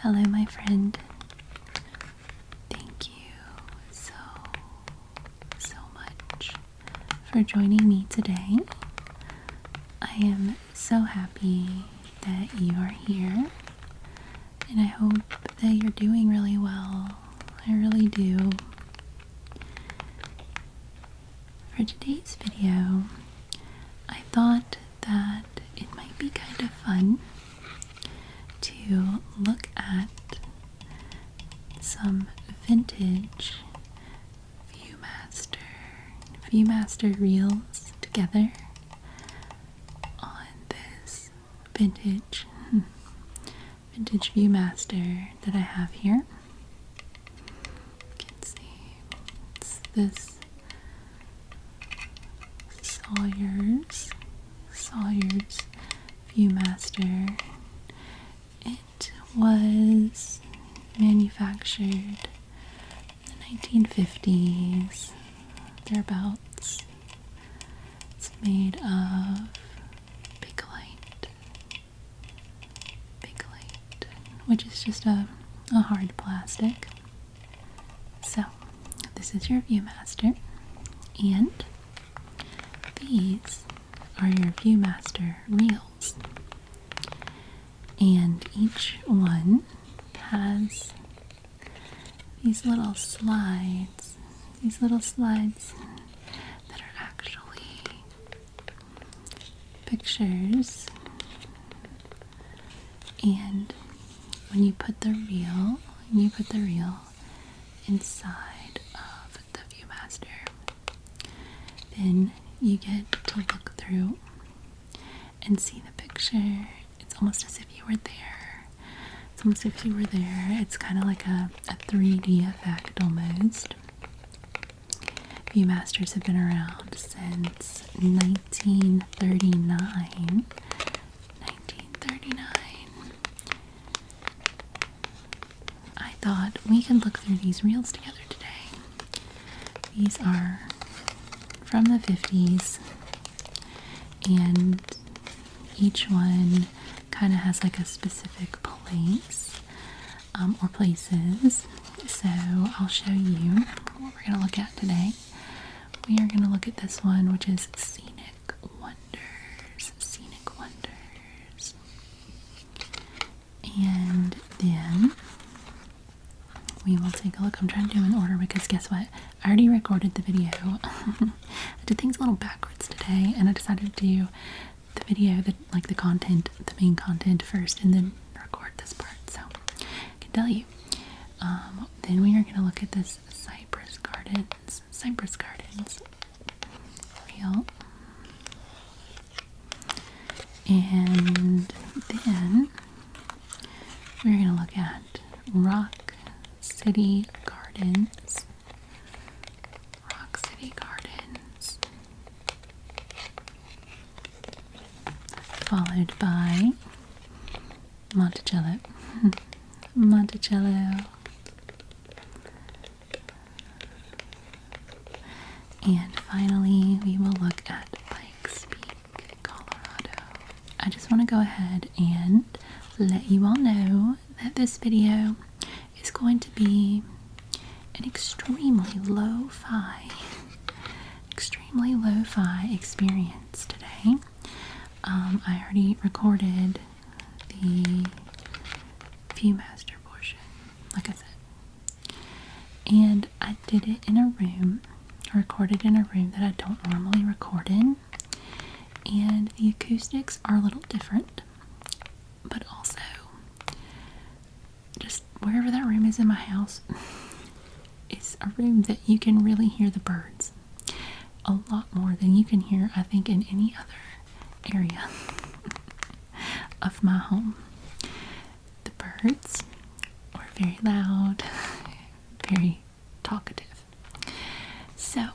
Hello, my friend. Thank you so much for joining me today. I am so happy that you are here, and I hope that you're doing really well. I really do. For today's video, I thought that it might be kind of fun to look at some vintage Viewmaster reels together on this vintage Viewmaster that I have here. You can see it's this Sawyer's Viewmaster. It was manufactured in the 1950s, thereabouts. It's made of Bakelite, which is just a hard plastic. So, this is your Viewmaster, and these are your Viewmaster reels. And each one has these little slides that are actually pictures. And when you put the reel inside of the Viewmaster, then you get to look through and see the picture. It's almost as if you were there. It's kind of like a 3D effect almost. Viewmasters have been around since 1939. I thought we could look through these reels together today. These are from the 50s, and each one kind of has like a specific place or places. So I'll show you what we're going to look at today. We are going to look at this one, which is Scenic Wonders. And then we will take a look. I'm trying to do in order because guess what? I already recorded the video. I did things a little backwards today, and I decided to do the video, the main content first, and then record this part. So I can tell you. Then we are going to look at this Cypress Gardens reel, and then we're going to look at Rock City Gardens, followed by Monticello. And finally, we will look at Pike, Colorado. I just want to go ahead and let you all know that this video is going to be an extremely lo-fi experience today. I already recorded the Viewmaster portion, like I said, and I did it in a room. I recorded in a room that I don't normally record in, and the acoustics are a little different, but also just wherever that room is in my house is a room that you can really hear the birds a lot more than you can hear, I think, in any other area of my home. The birds are very loud, very talkative. So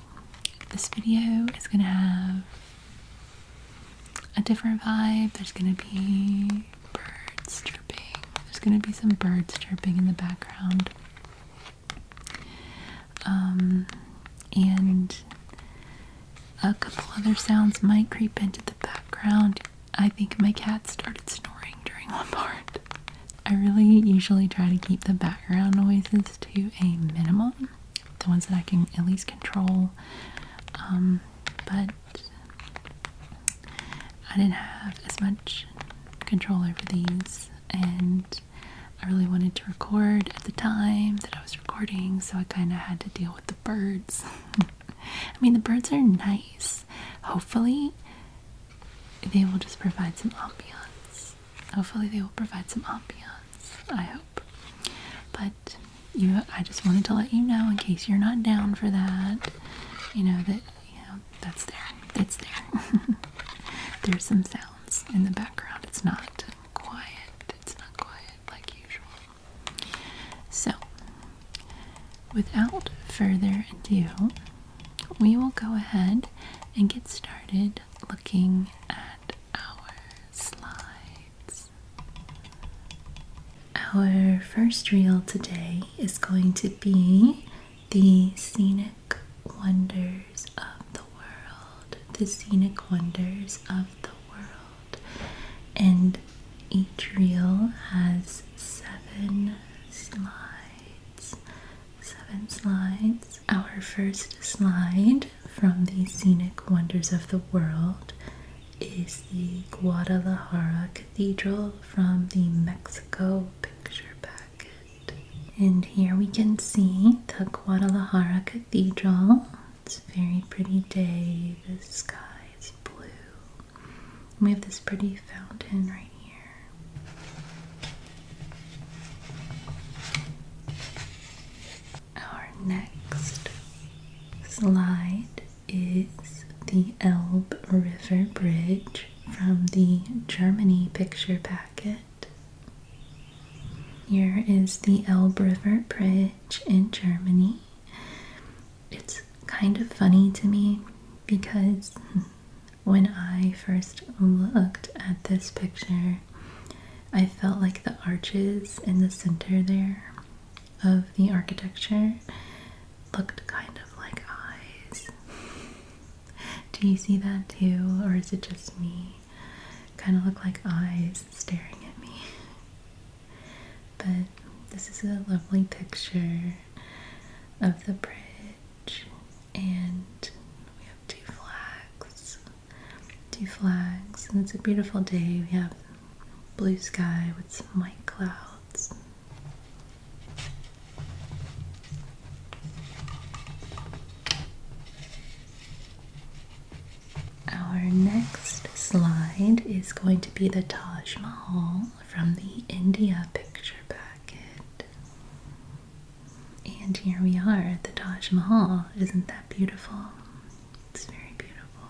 this video is going to have a different vibe. There's going to be birds chirping. There's going to be some birds chirping in the background. And a couple other sounds might creep into the background. I think my cat started snoring during one part. I really usually try to keep the background noises to a minimum, the ones that I can at least control. But I didn't have as much control over these, and I really wanted to record at the time that I was recording, so I kind of had to deal with the birds. I mean, the birds are nice. Hopefully, they will just provide some ambiance. I hope. But I just wanted to let you know, in case you're not down for that, that's there. It's there. There's some sounds in the background. It's not quiet. Like usual. So, without further ado, we will go ahead and get started looking at our slides. Our first reel today is going to be the Scenic Wonders of the World. The Scenic Wonders of the World. And each reel has 7 slides. 7 slides. Our first slide from the Scenic Wonders of the World is the Guadalajara Cathedral from the Mexico picture packet. And here we can see the Guadalajara Cathedral. It's a very pretty day. The sky is blue. And we have this pretty fountain right here. Our next slide is the Elbe River Bridge from the Germany picture packet. Here is the Elbe River Bridge in Germany. It's kind of funny to me because when I first looked at this picture, I felt like the arches in the center there of the architecture looked kind of like eyes. Do you see that too, or is it just me? Kind of look like eyes staring at me. But this is a lovely picture of the bridge, and we have two flags, and it's a beautiful day. We have blue sky with some white clouds. Our next slide is going to be the Taj Mahal from the India picture packet. And here we are at the Taj Mahal. Isn't that beautiful? It's very beautiful.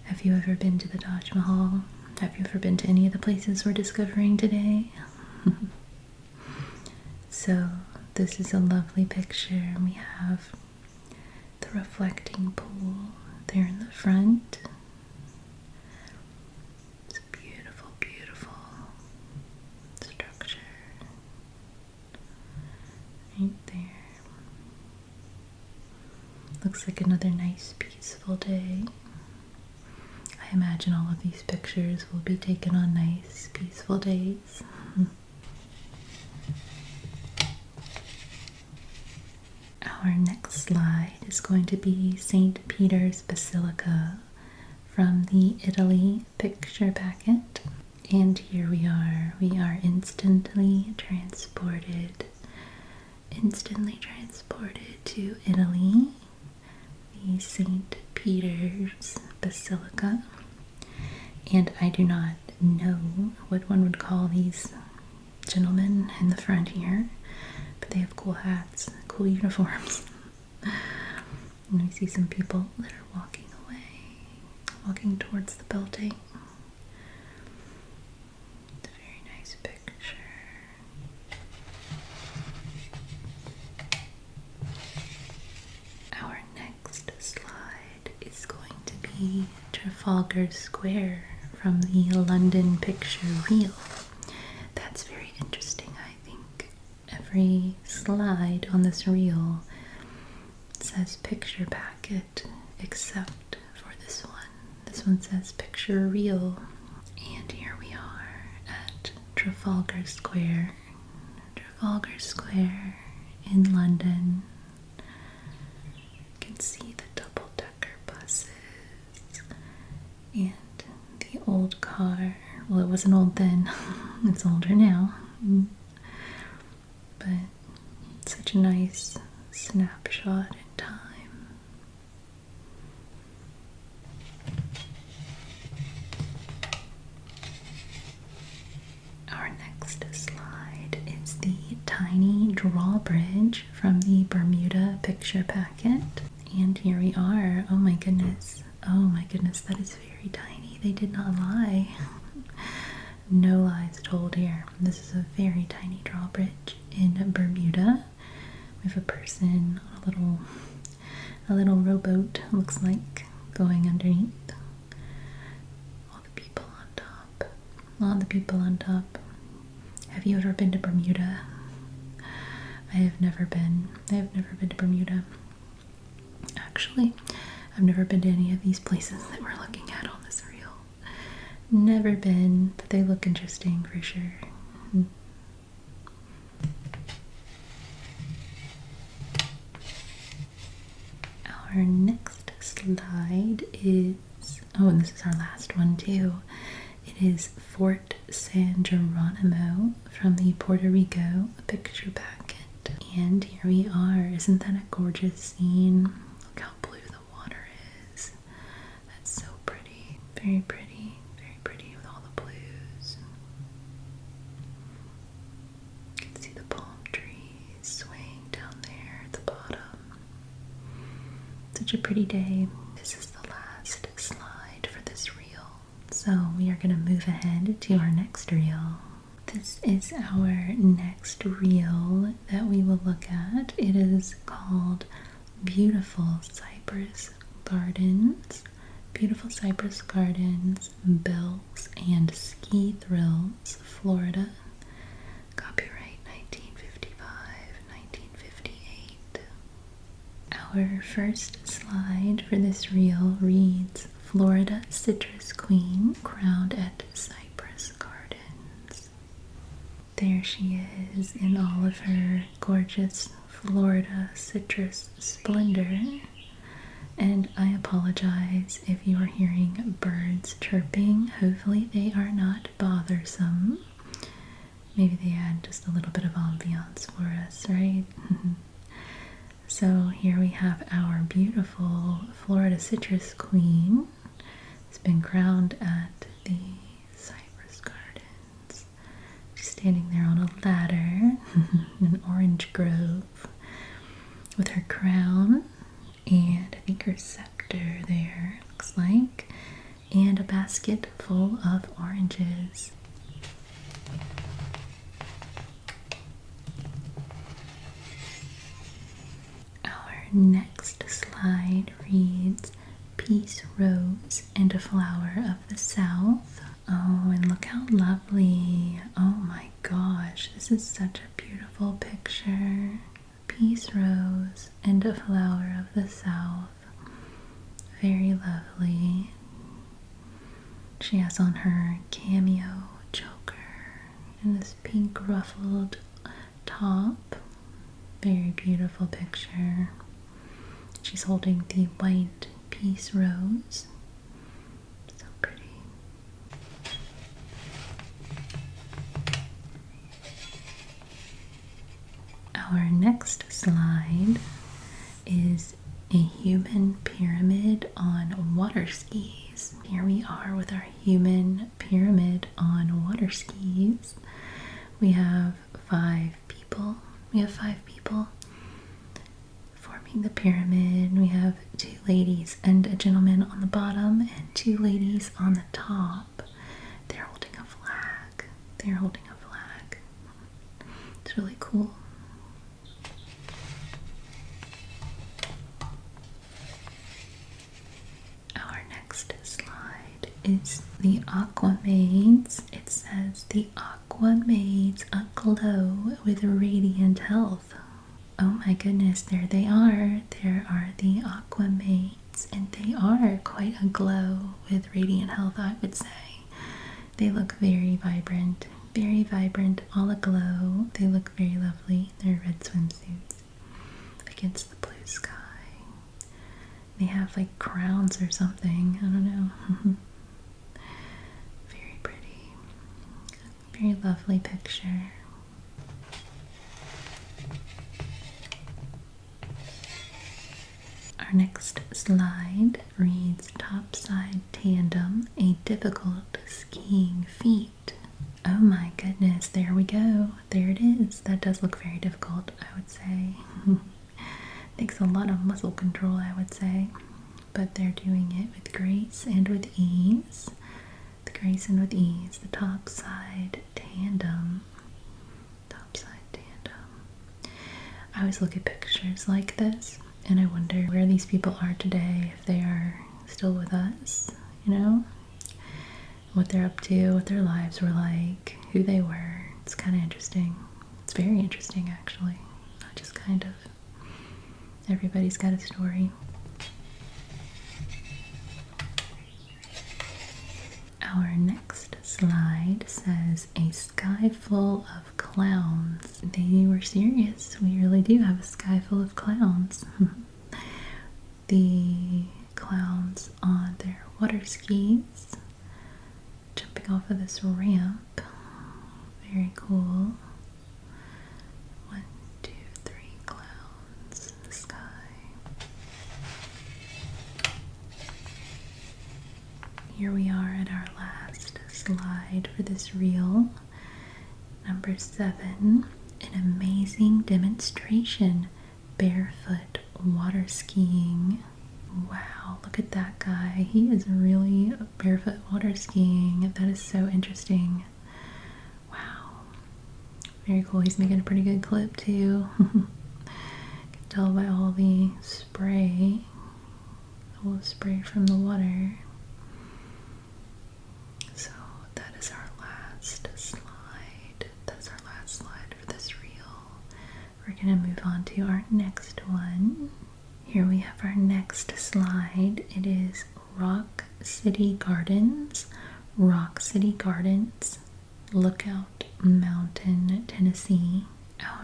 Have you ever been to the Taj Mahal? Have you ever been to any of the places we're discovering today? So this is a lovely picture. We have the reflecting pool there in the front. It's a beautiful, beautiful structure right there. Looks like another nice, peaceful day. I imagine all of these pictures will be taken on nice, peaceful days. Our next slide is going to be St. Peter's Basilica from the Italy picture packet. And here we are. We are instantly transported to Italy, the St. Peter's Basilica. And I do not know what one would call these gentlemen in the front here, but they have cool hats, cool uniforms. And we see some people that are walking towards the building. It's a very nice picture. Our next slide is going to be Trafalgar Square from the London picture reel. That's very interesting, I think. Every slide on this reel says picture packet except for this one. This one says picture reel. And here we are at Trafalgar Square. Trafalgar Square in London. You can see the double-decker buses and the old car. Well, it wasn't old then. It's older now. But such a nice snapshot in time. Our next slide is the tiny drawbridge from the Bermuda picture packet. And here we are. Oh my goodness. Oh my goodness, that is very tiny. They did not lie. No lies told here. This is a very tiny drawbridge in Bermuda. We have a person on a little rowboat, looks like, going underneath. All the people on top. All the people on top. Have you ever been to Bermuda? I have never been. I have never been to Bermuda. Actually, I've never been to any of these places that we're looking at on this reel. Never been, but they look interesting for sure. Our next slide is, oh, and this is our last one too. It is Fort San Geronimo from the Puerto Rico picture packet. And here we are. Isn't that a gorgeous scene? Look how blue the water is. That's so pretty. Very pretty. Very pretty with all the blues. You can see the palm trees swaying down there at the bottom. Such a pretty day. This is the last slide for this reel. So we are going to move ahead to our next reel. This is our next reel that we will look at. It is called Beautiful Cypress Gardens. Beautiful Cypress Gardens, Bells and Ski Thrills, Florida. Copyright 1955, 1958. Our first slide for this reel reads, Florida Citrus Queen crowned at Cypress Gardens. There she is in all of her gorgeous Florida citrus splendor. And I apologize if you are hearing birds chirping. Hopefully they are not bothersome. Maybe they add just a little bit of ambiance for us, right? So here we have our beautiful Florida Citrus Queen. It's been crowned at the Cypress Gardens. She's standing there on a ladder in an orange grove with her crown and I think her scepter there, looks like, and a basket full of oranges. Our next slide reads, Peace Rose and a Flower of the South. Oh, and look how lovely. Oh my gosh, this is such a beautiful picture. Peace Rose and a Flower of the South. Very lovely. She has on her cameo choker and this pink ruffled top. Very beautiful picture. She's holding the white peace rose. So pretty. Our next slide is a human pyramid on water skis. Here we are with our human pyramid on water skis. We have 5 people. Forming the pyramid. We have 2 ladies and a gentleman on the bottom and 2 ladies on the top. They're holding a flag. It's really cool. Our next slide is the Aquamaids. It says the Aquamaids aglow with radiant health. Oh my goodness, there they are. There are the Aquamaids, and they are quite aglow with radiant health, I would say. They look very vibrant, Very vibrant, all aglow. They look very lovely. They're red swimsuits against the blue sky. They have like crowns or something. I don't know. Very pretty. Very lovely picture. Our next slide reads Topside Tandem, a difficult skiing feat. Oh my goodness, there we go. There it is. That does look very difficult, I would say. Takes a lot of muscle control, I would say. But they're doing it with grace and with ease. The grace and with ease. The Topside Tandem. Topside Tandem. I always look at pictures like this and I wonder where these people are today, if they are still with us, you know? What they're up to, what their lives were like, who they were. It's kind of interesting. It's very interesting, actually. Not just kind of. Everybody's got a story. Our next slide says, a sky full of clowns. They were serious. We really do have a sky full of clowns. The clowns on their water skis, jumping off of this ramp. Very cool. 1, 2, 3 clowns in the sky. Here we are at our last slide for this reel. Number 7, an amazing demonstration. Barefoot water skiing. Wow, look at that guy. He is really barefoot water skiing. That is so interesting. Wow. Very cool. He's making a pretty good clip too. Can tell by all the spray. All the spray from the water. So that is our last slide. That's our last slide for this reel. We're going to move on to our next one. Here we have our next slide. It is Rock City Gardens. Rock City Gardens, Lookout Mountain, Tennessee.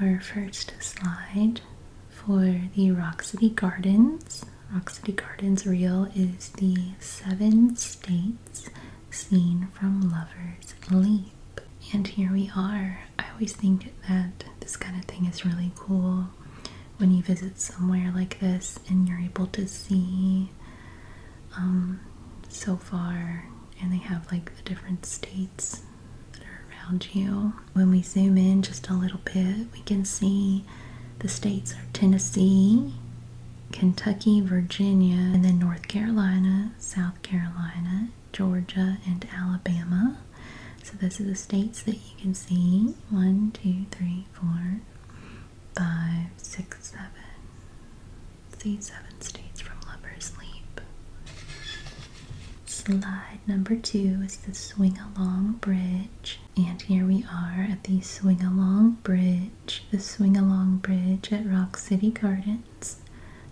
Our first slide for the Rock City Gardens. Rock City Gardens reel is the 7 states seen from Lover's Leap. And here we are. I always think that this kind of thing is really cool when you visit somewhere like this and you're able to see so far, and they have like the different states that are around you. When we zoom in just a little bit, we can see the states are Tennessee, Kentucky, Virginia, and then North Carolina, South Carolina, Georgia, and Alabama. So those are the states that you can see. 1, 2, 3, 4, 5, 6, 7. See 7 states from Lover's Leap. Slide number 2 is the Swing Along Bridge. And here we are at the Swing Along Bridge. The Swing Along Bridge at Rock City Gardens.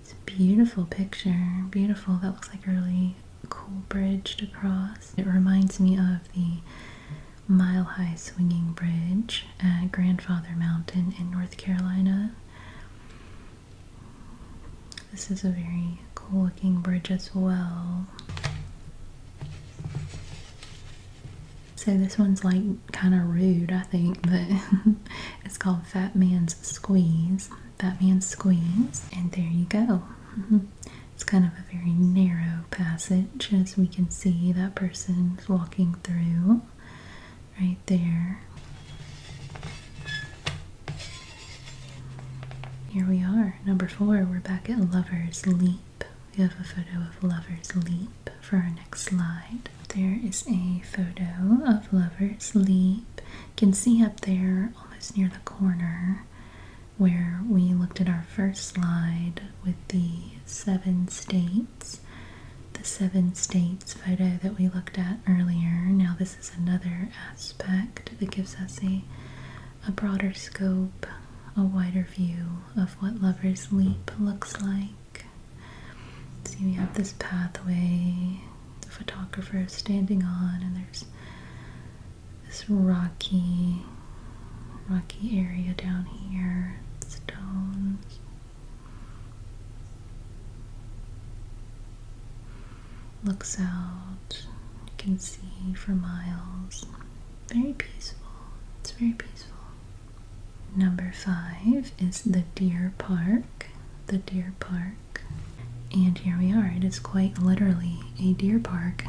It's a beautiful picture. Beautiful. That looks like a really cool bridge to cross. It reminds me of the Mile High Swinging Bridge at Grandfather Mountain in North Carolina. This is a very cool looking bridge as well. So this one's like kind of rude, I think, but it's called Fat Man's Squeeze. Fat Man's Squeeze, and there you go. It's kind of a very narrow passage, as we can see that person's walking through. Right there. Here we are, number 4. We're back at Lover's Leap. We have a photo of Lover's Leap for our next slide. There is a photo of Lover's Leap. You can see up there, almost near the corner, where we looked at our first slide with the 7 states. The 7 states photo that we looked at earlier. Now this is another aspect that gives us a broader scope, a wider view of what Lover's Leap looks like. See, we have this pathway the photographer is standing on, and there's this rocky area down here. Stones. Looks out. You can see for miles. Very peaceful. It's very peaceful. Number 5 is the deer park. The deer park. And here we are. It is quite literally a deer park.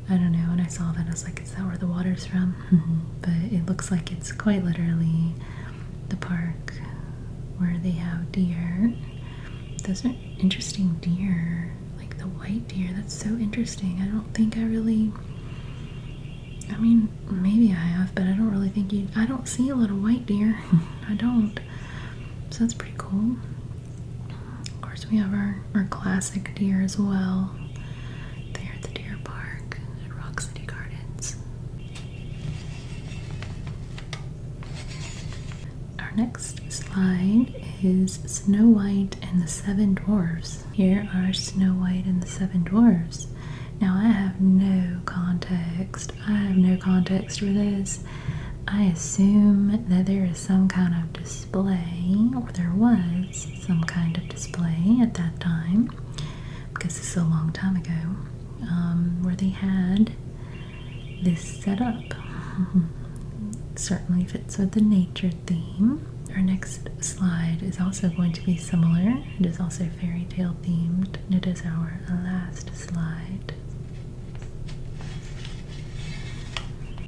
I don't know, when I saw that I was like, is that where the water's from? But it looks like it's quite literally the park where they have deer. Those are interesting deer. Like the white deer, that's so interesting. I don't think I really, I mean, maybe I have, but I don't really think I don't see a lot of white deer. I don't. So that's pretty cool. Of course, we have our classic deer as well. There at the deer park at Rock City Gardens. Our next slide is Snow White and the Seven Dwarfs. Here are Snow White and the Seven Dwarfs. Now I have no context. I have no context for this. I assume that there is some kind of display, or there was some kind of display at that time, because it's a long time ago, where they had this set up. Certainly fits with the nature theme. Our next slide is also going to be similar. It is also fairy tale themed, and it is our last slide.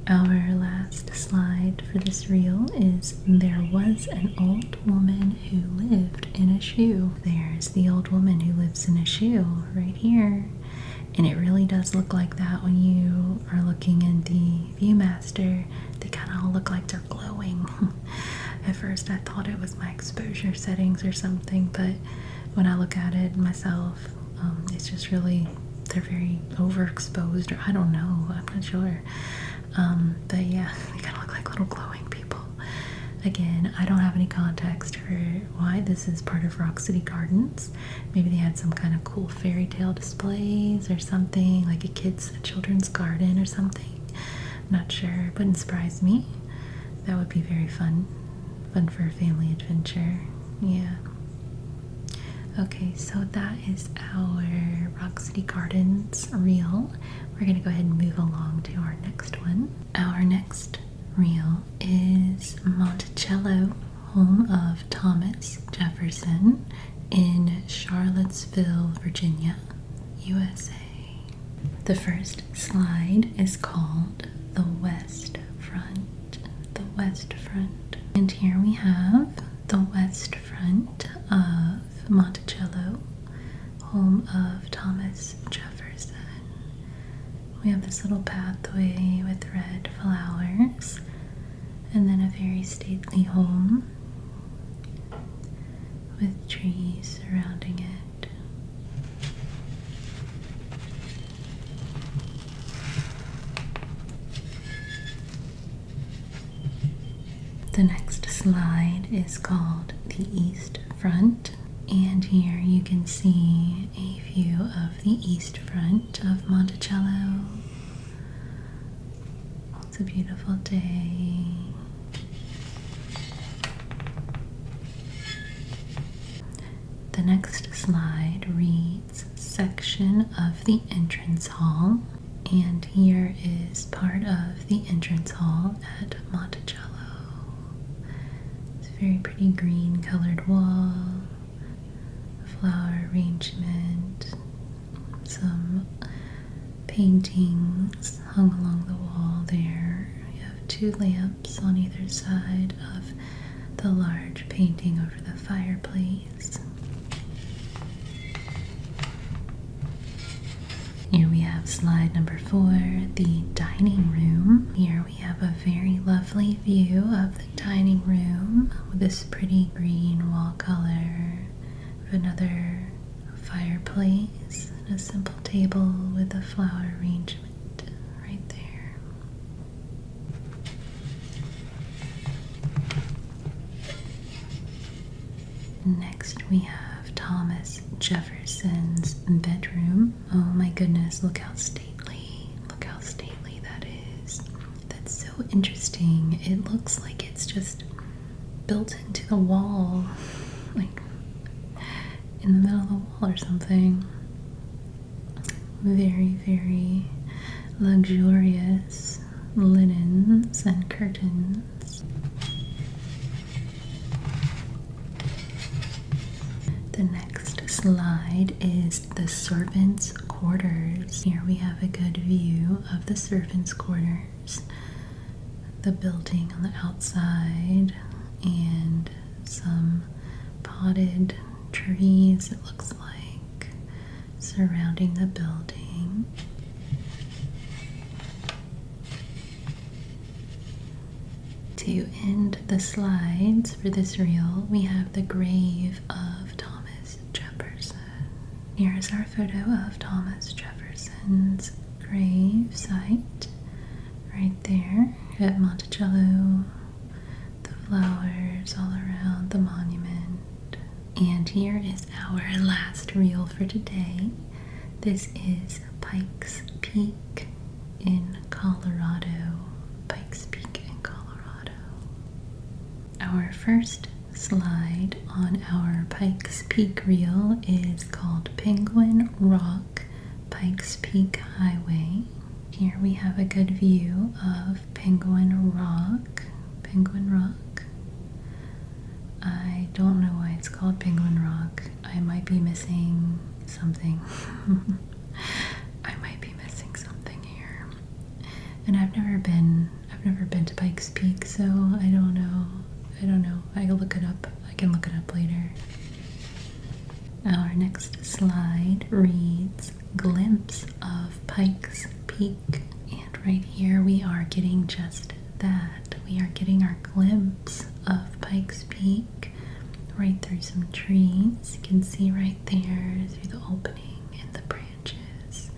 Our last slide for this reel is there was an old woman who lived in a shoe. There's the old woman who lives in a shoe right here. And it really does look like that when you are looking in the Viewmaster. They kind of all look like they're glowing. At first I thought it was my exposure settings or something, but when I look at it myself, it's just really, they're very overexposed, or I don't know, I'm not sure. But yeah, they kind of look like little glowing people. Again, I don't have any context for why this is part of Rock City Gardens. Maybe they had some kind of cool fairy tale displays or something, like a children's garden or something. I'm not sure. It wouldn't surprise me. That would be very fun. Fun for a family adventure. Yeah. Okay, so that is our Rock City Gardens reel. We're going to go ahead and move along to our next one. Our next reel is Monticello, home of Thomas Jefferson, in Charlottesville, Virginia, USA. The first slide is called The West Front. The West Front. And here we have the west front of Monticello, home of Thomas Jefferson. We have this little pathway with red flowers, and then a very stately home with trees surrounding it. The next slide is called The East Front, and here you can see a view of the east front of Monticello. It's a beautiful day. The next slide reads section of the entrance hall, and here is part of the entrance hall at Monticello. It's a very pretty green colored wall, flower arrangement, some paintings hung along the wall there. We have 2 lamps on either side of the large painting over the fireplace. Here we have slide number 4, the dining room. Here we have a very lovely view of the dining room with this pretty green wall color. Another fireplace and a simple table with a flower arrangement right there. Next we have Thomas Jefferson's bedroom. Oh my goodness, look how stately that is. interesting. It looks like it's just built into the wall, like in the middle of the wall or something. Very, very luxurious linens and curtains. The next slide is the servants' quarters. Here we have a good view of the servants' quarters, the building on the outside, and some potted trees, it looks like, surrounding the building. To end the slides for this reel, we have the grave of Thomas Jefferson. Here is our photo of Thomas Jefferson's grave site, right there at Monticello. The flowers all around the monument. And here is our last reel for today. This is Pike's Peak in Colorado. Pike's Peak in Colorado. Our first slide on our Pike's Peak reel is called Penguin Rock, Pike's Peak Highway. Here we have a good view of Penguin Rock. Penguin Rock. I don't know why it's called Penguin Rock. I might be missing something. I might be missing something here. And I've never been to Pike's Peak, so I don't know. I can look it up. I can look it up later. Our next slide reads Glimpse of Pike's Peak. And right here we are getting just that. We are getting our glimpse of Pike's Peak right through some trees. You can see right there through the opening in the branches.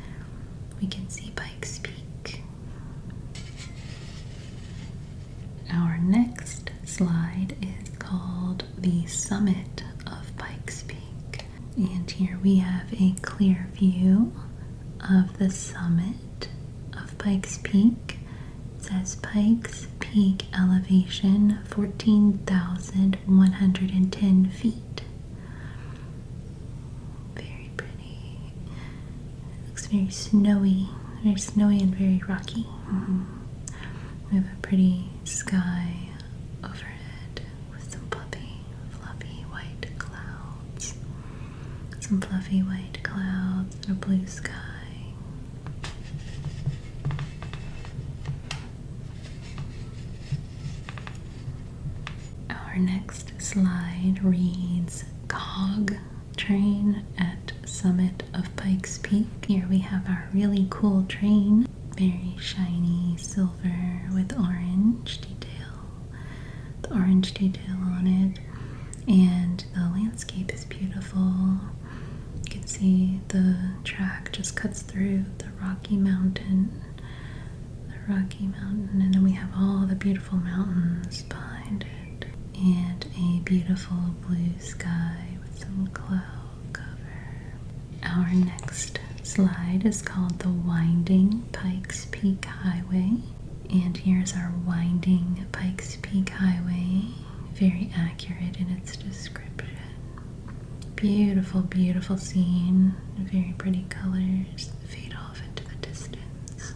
We can see Pike's Peak. Our next slide is called the Summit of Pike's Peak. And here we have a clear view of the summit of Pike's Peak. It says Pike's Peak elevation 14,110 feet. Very pretty. It looks very snowy and very rocky. We have a pretty sky overhead with some fluffy white clouds. Some fluffy white clouds and a blue sky. Our next slide reads Cog Train at Summit of Pike's Peak. Here we have our really cool train. Very shiny silver with orange detail. The orange detail on it. And the landscape is beautiful. You can see the track just cuts through the Rocky Mountain. And then we have all the beautiful mountains behind it. And a beautiful blue sky with some cloud cover. Our next slide is called the Winding Pike's Peak Highway. And here's our Winding Pike's Peak Highway. Very accurate in its description. Beautiful, beautiful scene. Very pretty colors fade off into the distance.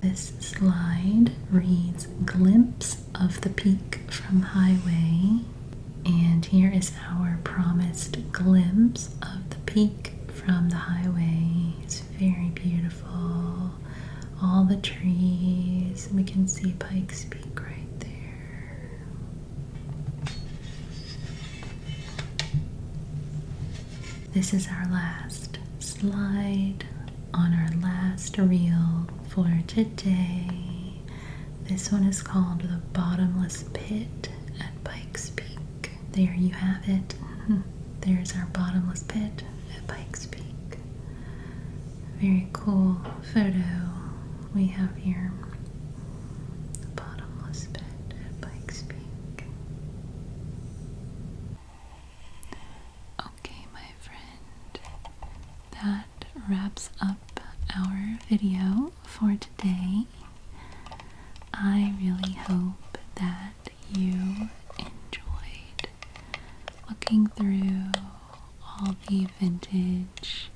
This slide reads Glimpse of the Peak from Highway. And here is our promised glimpse of the peak from the highway. It's very beautiful. All the trees. We can see Pike's Peak right there. This is our last slide on our last reel for today. This one is called the Bottomless Pit at Pike's Peak. There you have it. There's our bottomless pit at Pike's Peak. Very cool photo we have here. The bottomless pit at Pike's Peak. Okay, my friend. That wraps up our video for today. I really flipping through all the vintage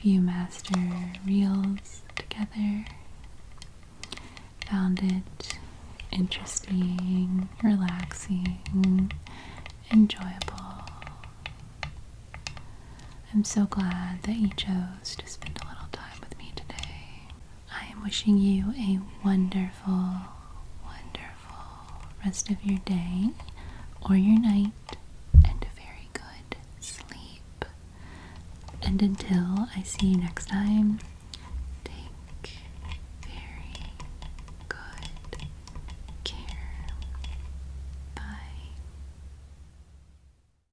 Viewmaster reels together. Found it interesting, relaxing, enjoyable. I'm so glad that you chose to spend a little time with me today. I am wishing you a wonderful, wonderful rest of your day or your night, and a very good sleep. And until I see you next time,